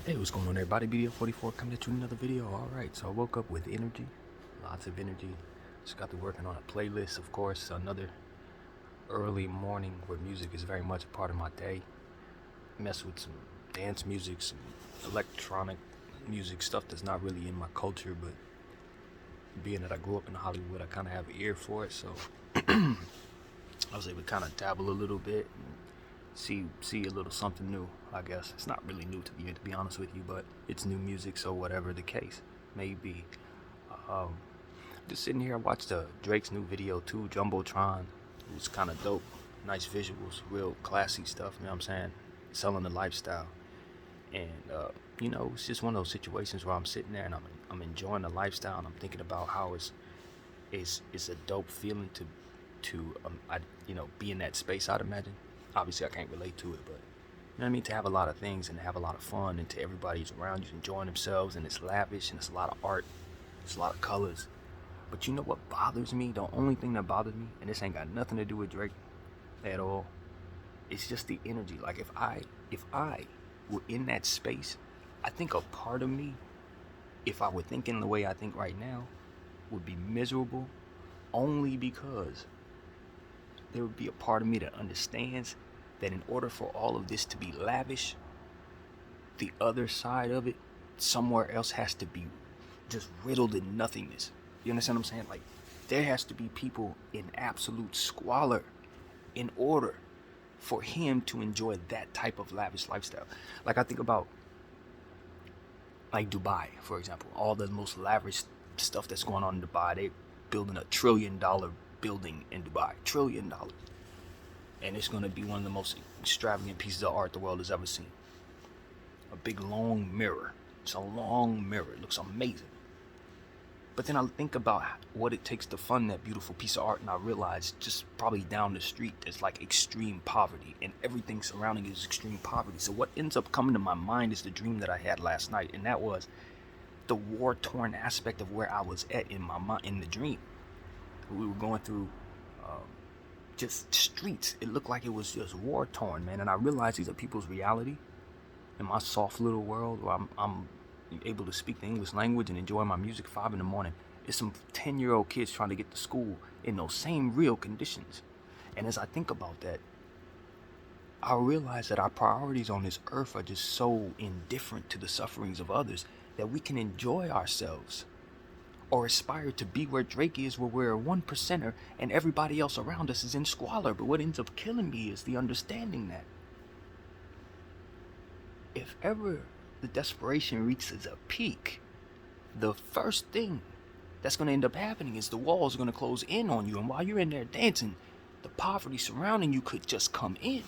Hey, what's going on everybody? BDF 44 coming at you with another video. Alright, so I woke up with energy, lots of energy. Just got to working on a playlist, of course, another early morning where music is very much a part of my day. Mess with some dance music, some electronic music, stuff that's not really in my culture, but being that I grew up in Hollywood, I kind of have an ear for it, so I was able to kind of dabble a little bit and see a little something new. I guess it's not really new to be honest with you, but it's new music, so whatever the case may be. Um, just sitting here, I watched Drake's new video too, Jumbotron. It was kind of dope, nice visuals, real classy stuff. You know what I'm saying? Selling the lifestyle, and it's just one of those situations where I'm sitting there and I'm enjoying the lifestyle, and I'm thinking about how it's a dope feeling to be in that space. I'd imagine. Obviously, I can't relate to it, but you know what I mean? To have a lot of things and have a lot of fun, and to everybody's around you enjoying themselves, and it's lavish and it's a lot of art, it's a lot of colors. But you know what bothers me? The only thing that bothers me, and this ain't got nothing to do with Drake at all, it's just the energy. Like if I were in that space, I think a part of me, if I were thinking the way I think right now, would be miserable, only because there would be a part of me that understands that in order for all of this to be lavish, the other side of it, somewhere else, has to be just riddled in nothingness. You understand what I'm saying? Like, there has to be people in absolute squalor in order for him to enjoy that type of lavish lifestyle. Like, I think about, like, Dubai, for example. All the most lavish stuff that's going on in Dubai. They building $1 trillion building in Dubai. $1 trillion. And it's going to be one of the most extravagant pieces of art the world has ever seen. A big long mirror. It's a long mirror. It looks amazing. But then I think about what it takes to fund that beautiful piece of art, and I realize just probably down the street there's like extreme poverty, and everything surrounding it is extreme poverty. So what ends up coming to my mind is the dream that I had last night, and that was the war-torn aspect of where I was at in my mind in the dream. We were going through just streets. It looked like it was just war-torn, man. And I realized these are people's reality in my soft little world where I'm able to speak the English language and enjoy my music 5 in the morning. It's some 10-year-old kids trying to get to school in those same real conditions. And as I think about that, I realize that our priorities on this earth are just so indifferent to the sufferings of others that we can enjoy ourselves or aspire to be where Drake is, where we're a 1%er and everybody else around us is in squalor. But what ends up killing me is the understanding that if ever the desperation reaches a peak, the first thing that's going to end up happening is the walls are going to close in on you. And while you're in there dancing, the poverty surrounding you could just come in.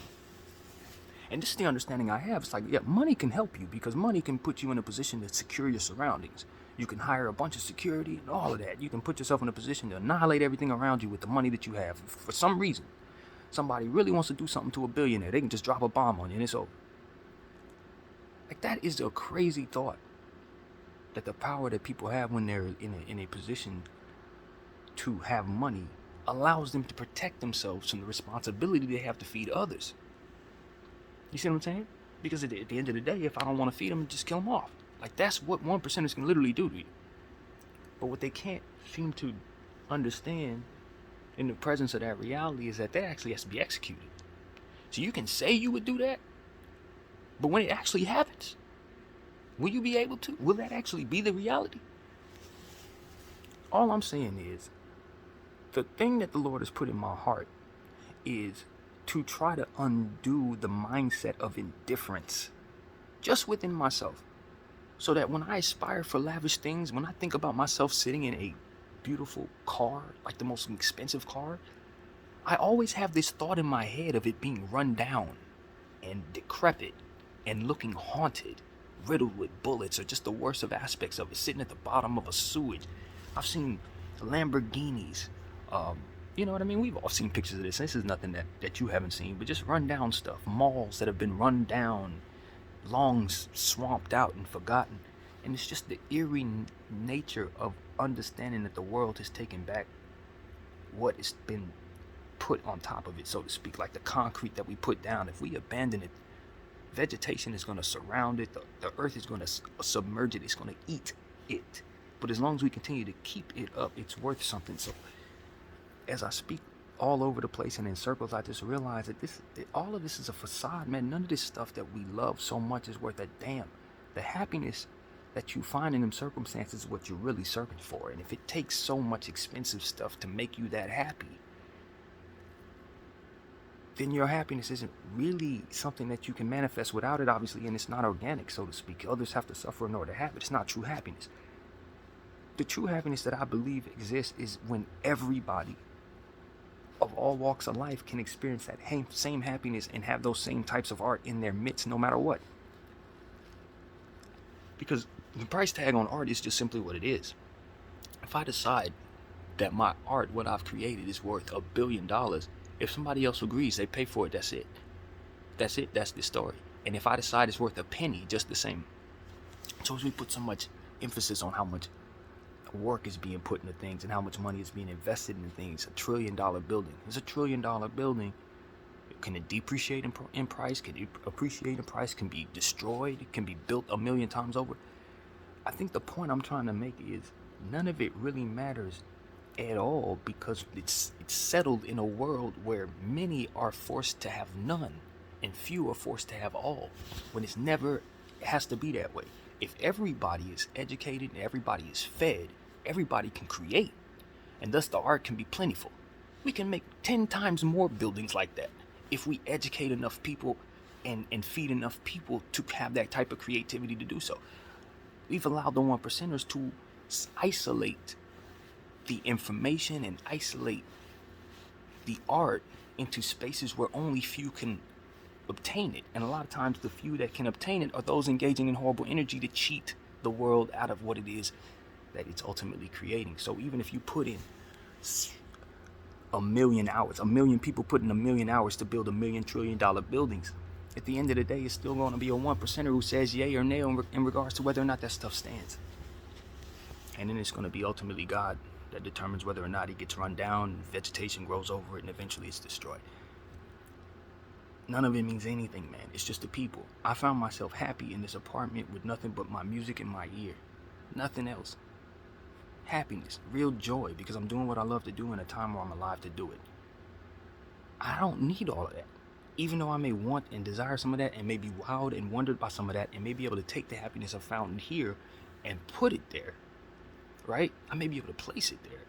And this is the understanding I have. It's like, yeah, money can help you because money can put you in a position to secure your surroundings. You can hire a bunch of security and all of that. You can put yourself in a position to annihilate everything around you with the money that you have. For some reason, somebody really wants to do something to a billionaire. They can just drop a bomb on you and it's over. Like, that is a crazy thought. That the power that people have when they're in a position to have money allows them to protect themselves from the responsibility they have to feed others. You see what I'm saying? Because at the end of the day, if I don't want to feed them, just kill them off. Like, that's what 1%ers can literally do to you. But what they can't seem to understand in the presence of that reality is that that actually has to be executed. So you can say you would do that, but when it actually happens, will you be able to? Will that actually be the reality? All I'm saying is, the thing that the Lord has put in my heart is to try to undo the mindset of indifference just within myself. So that when I aspire for lavish things, when I think about myself sitting in a beautiful car, like the most expensive car, I always have this thought in my head of it being run down and decrepit and looking haunted, riddled with bullets, or just the worst of aspects of it, sitting at the bottom of a sewage. I've seen Lamborghinis. You know what I mean? We've all seen pictures of this. This is nothing that you haven't seen, but just run down stuff. Malls that have been run down, long swamped out and forgotten. And it's just the eerie nature of understanding that the world has taken back what has been put on top of it, so to speak, like the concrete that we put down. If we abandon it, Vegetation is going to surround it. The earth is going to submerge it. It's going to eat it. But as long as we continue to keep it up, it's worth something. So as I speak all over the place and in circles, I just realize that all of this is a facade, man. None of this stuff that we love so much is worth a damn. The happiness that you find in them circumstances is what you're really searching for. And if it takes so much expensive stuff to make you that happy, then your happiness isn't really something that you can manifest without it, obviously, and it's not organic, so to speak. Others have to suffer in order to have it. It's not true happiness. The true happiness that I believe exists is when everybody of all walks of life can experience that same happiness and have those same types of art in their midst, no matter what. Because the price tag on art is just simply what it is. If I decide that my art, what I've created, is worth $1 billion, if somebody else agrees, they pay for it, that's it. That's it, that's the story. And if I decide it's worth a penny, just the same. So as we put so much emphasis on how much work is being put into things and how much money is being invested in things, $1 trillion building. It's $1 trillion building. Can it depreciate in price? Can it appreciate in price? Can be destroyed? It can be built 1,000,000 times over? I think the point I'm trying to make is none of it really matters at all, because it's settled in a world where many are forced to have none and few are forced to have all, when it has to be that way. If everybody is educated and everybody is fed, everybody can create, and thus the art can be plentiful. We can make 10 times more buildings like that if we educate enough people and feed enough people to have that type of creativity to do so. We've allowed the 1%ers to isolate the information and isolate the art into spaces where only few can obtain it. And a lot of times the few that can obtain it are those engaging in horrible energy to cheat the world out of what it is that it's ultimately creating. So even if you put in 1,000,000 hours, 1,000,000 people put in 1,000,000 hours to build $1 trillion buildings, at the end of the day, it's still going to be a 1%er who says yay or nay in regards to whether or not that stuff stands. And then it's going to be ultimately God that determines whether or not it gets run down, vegetation grows over it, and eventually it's destroyed. None of it means anything, man. It's just the people. I found myself happy in this apartment with nothing but my music in my ear. Nothing else. Happiness, real joy, because I'm doing what I love to do in a time where I'm alive to do it. I don't need all of that. Even though I may want and desire some of that and may be wowed and wondered by some of that and may be able to take the happiness I've found in here and put it there, right? I may be able to place it there.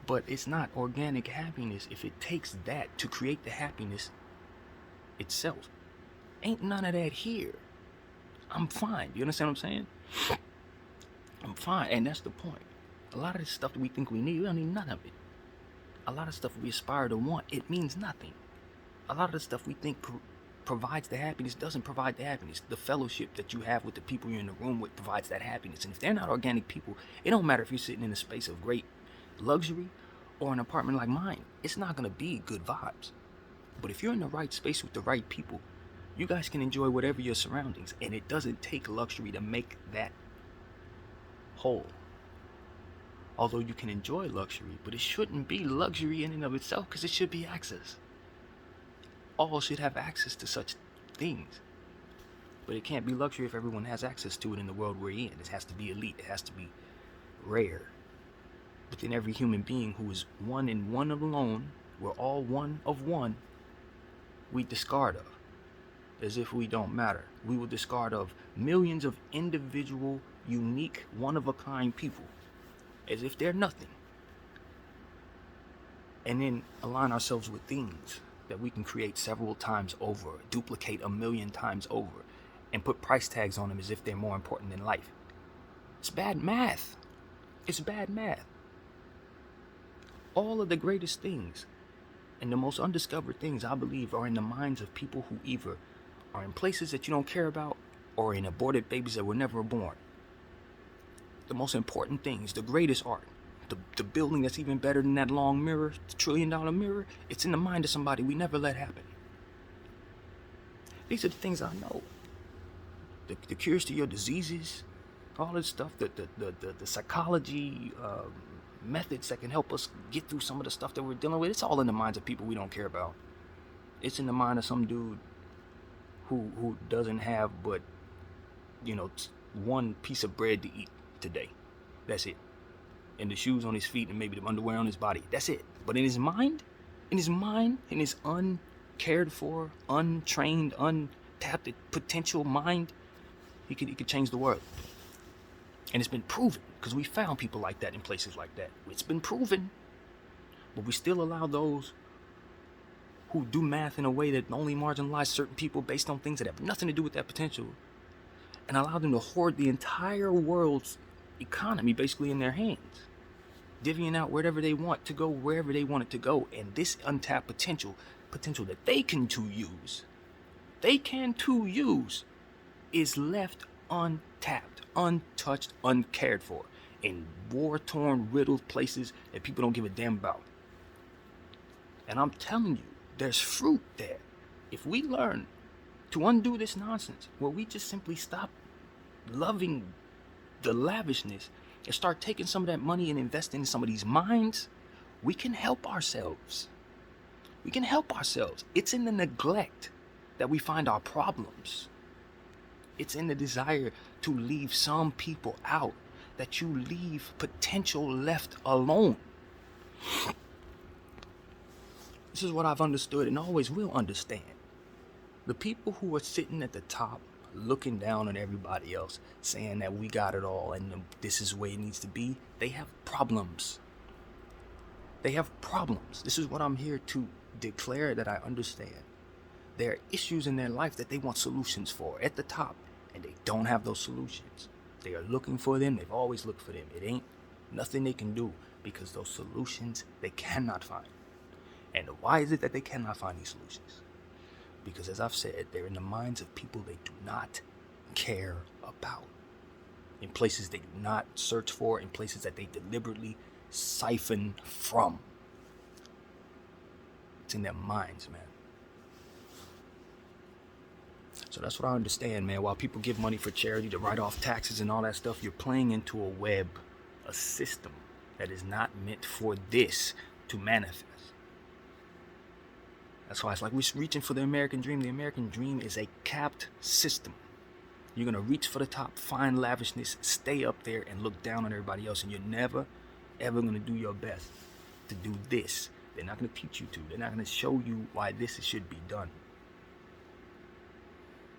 But it's not organic happiness if it takes that to create the happiness itself. Ain't none of that here. I'm fine. You understand what I'm saying? I'm fine. And that's the point. A lot of this stuff that we think we need, we don't need none of it. A lot of stuff we aspire to want, it means nothing. A lot of the stuff we think provides the happiness doesn't provide the happiness. The fellowship that you have with the people you're in the room with provides that happiness. And if they're not organic people, it don't matter if you're sitting in a space of great luxury or an apartment like mine. It's not going to be good vibes. But if you're in the right space with the right people, you guys can enjoy whatever your surroundings. And it doesn't take luxury to make that whole. Although you can enjoy luxury, but it shouldn't be luxury in and of itself, because it should be access. All should have access to such things. But it can't be luxury if everyone has access to it in the world we're in. It has to be elite. It has to be rare. Within every human being who is one and one alone, we're all one of one, we discard of. As if we don't matter. We will discard of millions of individual, unique, one-of-a-kind people. As if they're nothing. And then align ourselves with things that we can create several times over, duplicate 1,000,000 times over, and put price tags on them as if they're more important than life. It's bad math. It's bad math. All of the greatest things and the most undiscovered things, I believe, are in the minds of people who either are in places that you don't care about or in aborted babies that were never born. The most important things, the greatest art, the building that's even better than that long mirror, the $1 trillion mirror, it's in the mind of somebody we never let happen. These are the things I know. The cures to your diseases, all this stuff, the psychology methods that can help us get through some of the stuff that we're dealing with, it's all in the minds of people we don't care about. It's in the mind of some dude who doesn't have but, one piece of bread to eat today. That's it. And the shoes on his feet and maybe the underwear on his body. That's it. But in his mind, in his uncared for, untrained, untapped potential mind, he could change the world. And it's been proven, because we found people like that in places like that. It's been proven. But we still allow those who do math in a way that only marginalize certain people based on things that have nothing to do with that potential, and allow them to hoard the entire world's economy basically in their hands, divvying out wherever they want to go, wherever they want it to go. And this untapped potential that they can too use, is left untapped, untouched, uncared for, in war-torn, riddled places that people don't give a damn about. And I'm telling you, there's fruit there. If we learn to undo this nonsense, where we just simply stop loving the lavishness and start taking some of that money and investing in some of these minds, we can help ourselves. We can help ourselves. It's in the neglect that we find our problems. It's in the desire to leave some people out that you leave potential left alone. This is what I've understood and always will understand. The people who are sitting at the top, looking down on everybody else, saying that we got it all and this is the way it needs to be, they have problems. They have problems. This is what I'm here to declare that I understand. There are issues in their life that they want solutions for at the top, and they don't have those solutions. They are looking for them. They've always looked for them. It ain't nothing they can do, because those solutions they cannot find. And why is it that they cannot find these solutions? Because, as I've said, they're in the minds of people they do not care about, in places they do not search for, in places that they deliberately siphon from. It's in their minds, man. So that's what I understand, man. While people give money for charity, to write off taxes and all that stuff, you're playing into a web, a system that is not meant for this to manifest. That's why it's like we're reaching for the American dream. The American dream is a capped system. You're going to reach for the top, find lavishness, stay up there, and look down on everybody else. And you're never, ever going to do your best to do this. They're not going to teach you to. They're not going to show you why this should be done.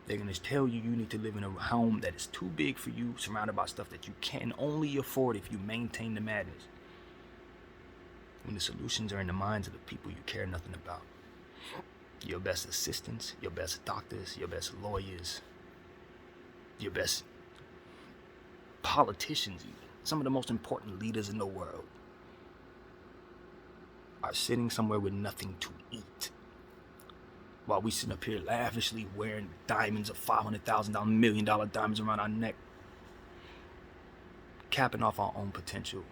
They're going to tell you need to live in a home that is too big for you, surrounded by stuff that you can only afford if you maintain the madness. When the solutions are in the minds of the people you care nothing about. Your best assistants, your best doctors, your best lawyers, your best politicians even. Some of the most important leaders in the world are sitting somewhere with nothing to eat. While we sitting up here lavishly wearing diamonds of $500,000, $1 million diamonds around our neck, capping off our own potential,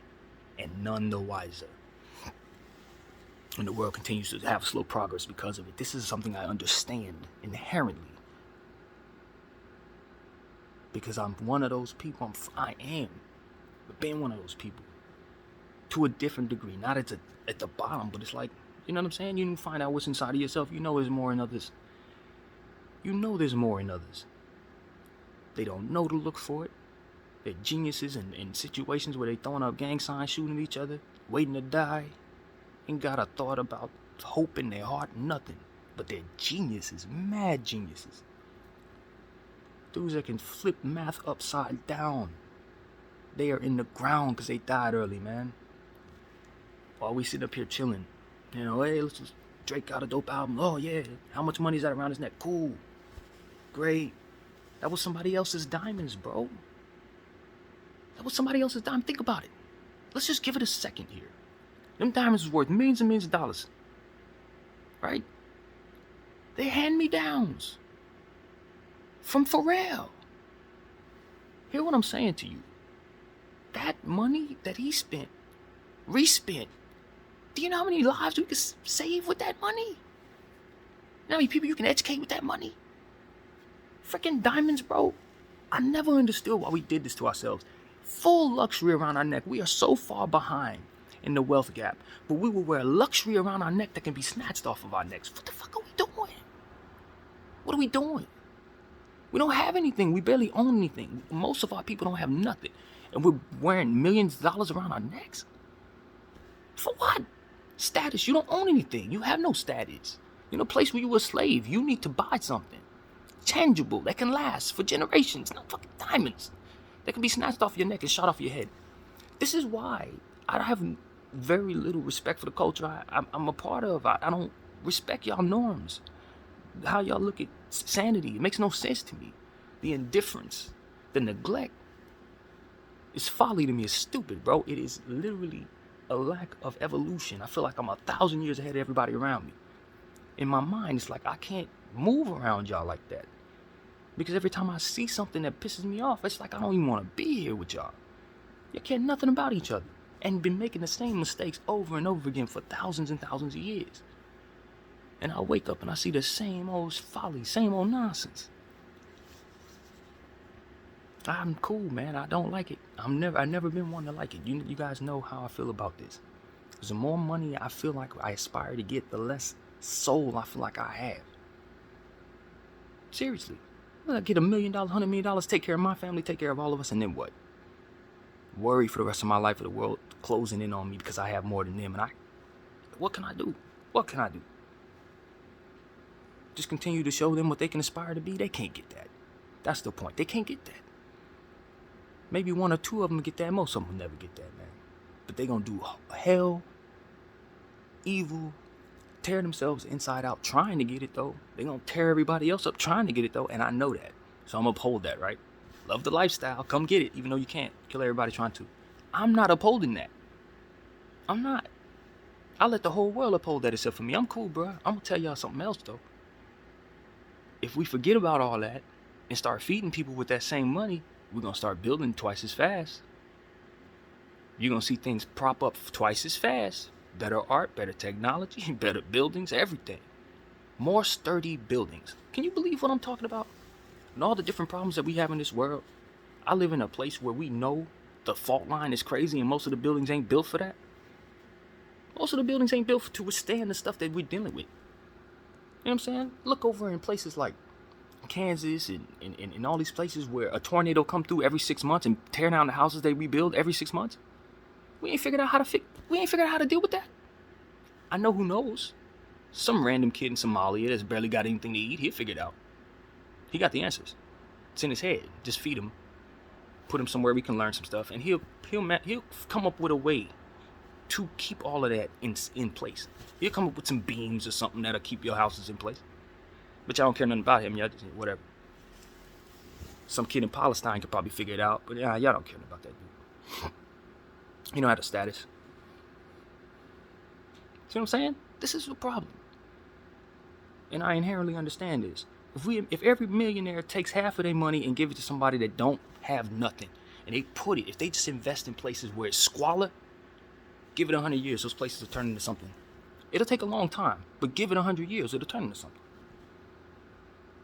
and none the wiser. And the world continues to have slow progress because of it. This is something I understand inherently, because I'm one of those people. I am being one of those people to a different degree. Not at the bottom, but it's like, you know what I'm saying? You can find out what's inside of yourself. You know there's more in others. You know there's more in others. They don't know to look for it. They're geniuses in situations where they throwing up gang signs, shooting at each other, waiting to die. Ain't got a thought about hope in their heart, nothing. But they're geniuses, mad geniuses. Dudes that can flip math upside down. They are in the ground because they died early, man. While we sit up here chilling. You know, hey, let's just Drake got a dope album. Oh yeah, how much money is that around his neck? Cool, great. That was somebody else's diamonds, bro. That was somebody else's diamond. Think about it. Let's just give it a second here. Them diamonds was worth millions and millions of dollars, right? They're hand-me-downs from Pharrell. Hear what I'm saying to you. That money that he spent, respent. Do you know how many lives we could save with that money? You know how many people you can educate with that money? Freaking diamonds, bro. I never understood why we did this to ourselves. Full luxury around our neck. We are so far behind in the wealth gap. But we will wear luxury around our neck that can be snatched off of our necks. What the fuck are we doing? What are we doing? We don't have anything. We barely own anything. Most of our people don't have nothing. And we're wearing millions of dollars around our necks. For what? Status. You don't own anything. You have no status. In a place where you were a slave, you need to buy something tangible that can last for generations. Not fucking diamonds that can be snatched off your neck and shot off your head. This is why I have very little respect for the culture I'm a part of. I don't respect y'all norms. How y'all look at sanity. It makes no sense to me. The indifference, the neglect. It's folly to me. It's stupid, bro. It is literally a lack of evolution. I feel like I'm 1,000 years ahead of everybody around me. In my mind, it's like I can't move around y'all like that. Because every time I see something that pisses me off, it's like I don't even want to be here with y'all. You care nothing about each other. And been making the same mistakes over and over again for thousands and thousands of years. And I wake up and I see the same old folly, same old nonsense. I'm cool, man. I don't like it. I've never been one to like it. You guys know how I feel about this. Because the more money I feel like I aspire to get, the less soul I feel like I have. Seriously. I get $1 million, $100 million, take care of my family, take care of all of us, and then what? Worry for the rest of my life of the world closing in on me because I have more than them. And what can I do? What can I do? Just continue to show them what they can aspire to be? They can't get that. That's the point. They can't get that. Maybe one or two of them get that. Most of them will never get that, man. But they gonna do hell, evil, tear themselves inside out trying to get it, though. They gonna tear everybody else up trying to get it, though. And I know that. So I'm gonna uphold that, right? Love the lifestyle. Come get it, even though you can't kill everybody trying to. I'm not upholding that. I'm not. I let the whole world uphold that except for me. I'm cool, bro. I'm gonna tell y'all something else, though. If we forget about all that and start feeding people with that same money, we're going to start building twice as fast. You're going to see things prop up twice as fast. Better art, better technology, better buildings, everything. More sturdy buildings. Can you believe what I'm talking about? And all the different problems that we have in this world. I live in a place where we know the fault line is crazy and most of the buildings ain't built for that. Most of the buildings ain't built to withstand the stuff that we're dealing with. You know what I'm saying? Look over in places like Kansas and all these places where a tornado come through every 6 months and tear down the houses they rebuild every 6 months. We ain't figured out how to deal with that. I know who knows. Some random kid in Somalia that's barely got anything to eat, he'll figure it out. He got the answers. It's in his head. Just feed him. Put him somewhere we can learn some stuff, and he'll come up with a way to keep all of that in place. He'll come up with some beams or something that'll keep your houses in place. But y'all don't care nothing about him. Y'all just, whatever. Some kid in Palestine could probably figure it out. But y'all don't care about that dude. You don't have the status. See what I'm saying? This is a problem. And I inherently understand this. If every millionaire takes half of their money and give it to somebody that don't have nothing, and if they just invest in places where it's squalor, give it 100 years, those places will turn into something. It'll take a long time, but give it 100 years, it'll turn into something.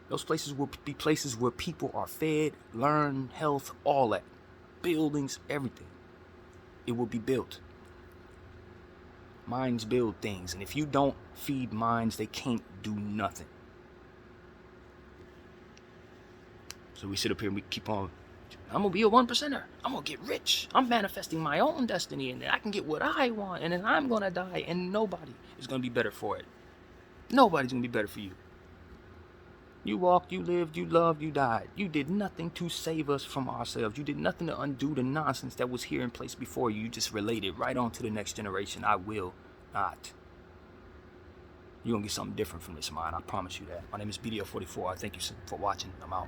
Those places will be places where people are fed, learn, health, all that. Buildings, everything. It will be built. Minds build things, and if you don't feed minds, they can't do nothing. So we sit up here and we keep on, I'm going to be a 1%er. I'm going to get rich. I'm manifesting my own destiny, and then I can get what I want, and then I'm going to die, and nobody is going to be better for it. Nobody's going to be better for you. You walked, you lived, you loved, you died. You did nothing to save us from ourselves. You did nothing to undo the nonsense that was here in place before you. You just related right on to the next generation. I will not. You're going to get something different from this mind. I promise you that. My name is BDF 44. I thank you for watching. I'm out.